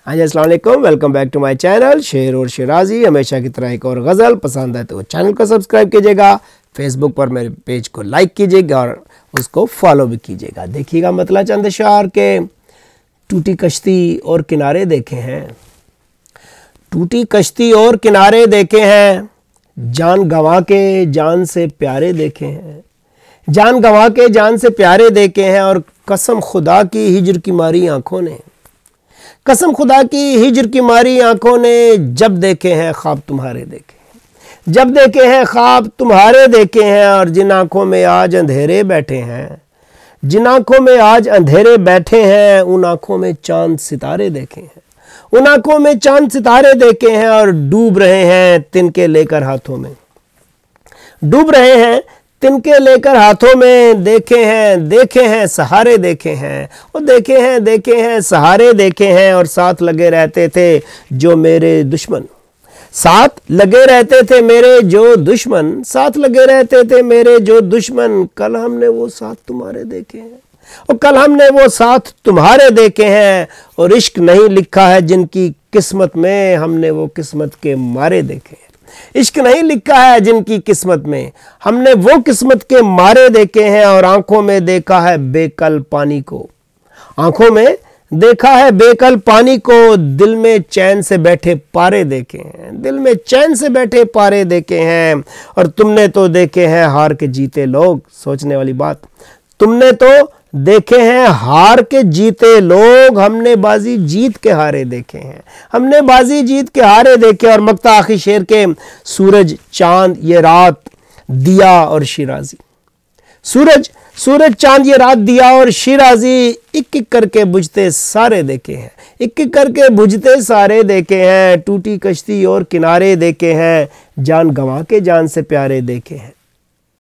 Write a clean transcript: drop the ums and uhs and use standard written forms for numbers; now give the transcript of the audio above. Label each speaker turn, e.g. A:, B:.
A: हाँ जी, अस्सलाम वालेकुम। Welcome back to my channel शेर और शिराजी। हमेशा की तरह एक और गज़ल पसंद है तो चैनल को सब्सक्राइब कीजिएगा, फेसबुक पर मेरे पेज को लाइक कीजिएगा और उसको फॉलो भी कीजिएगा। देखिएगा मतलब चंद अशआर के। टूटी कश्ती और किनारे देखे हैं, टूटी कश्ती और किनारे देखे हैं, जान गंवा के जान से प्यारे देखे हैं, जान गंवा के जान से प्यारे देखे हैं। और कसम खुदा की हिजर की मारी आंखों ने, कसम खुदा की हिजर की मारी आंखों ने, जब देखे हैं ख्वाब तुम्हारे देखे हैं, जब देखे हैं ख्वाब तुम्हारे देखे हैं। और जिन आंखों में आज अंधेरे बैठे हैं, जिन आंखों में आज अंधेरे बैठे हैं, उन आंखों में चांद सितारे देखे हैं, उन आंखों में चांद सितारे देखे हैं। और डूब रहे हैं तिनके लेकर हाथों में, डूब रहे हैं तिनके लेकर हाथों में। देखे हैं सहारे देखे हैं, और देखे हैं सहारे देखे हैं। और साथ लगे रहते थे जो मेरे दुश्मन, साथ लगे रहते थे मेरे जो दुश्मन, साथ लगे रहते थे मेरे जो दुश्मन। कल हमने वो साथ तुम्हारे देखे हैं, और कल हमने वो साथ तुम्हारे देखे हैं। और इश्क नहीं लिखा है जिनकी किस्मत में, हमने वो किस्मत के मारे देखे हैं। इश्क नहीं लिखा है जिनकी किस्मत में, हमने वो किस्मत के मारे देखे हैं। और आंखों में देखा है बेकल पानी को, आंखों में देखा है बेकल पानी को। दिल में चैन से बैठे पारे देखे हैं, दिल में चैन से बैठे पारे देखे हैं। और तुमने तो देखे हैं हार के जीते लोग, सोचने वाली बात, तुमने तो देखे हैं हार के जीते लोग, हमने बाजी जीत के हारे देखे हैं, हमने बाजी जीत के हारे देखे। और मक्ता आखिर शेर के, सूरज चांद ये रात दिया और शिराजी, सूरज चांद ये रात दिया और शिराजी, एक एक करके बुझते सारे देखे हैं, एक एक करके बुझते सारे देखे हैं। टूटी कश्ती और किनारे देखे हैं, जान गंवा के जान से प्यारे देखे हैं।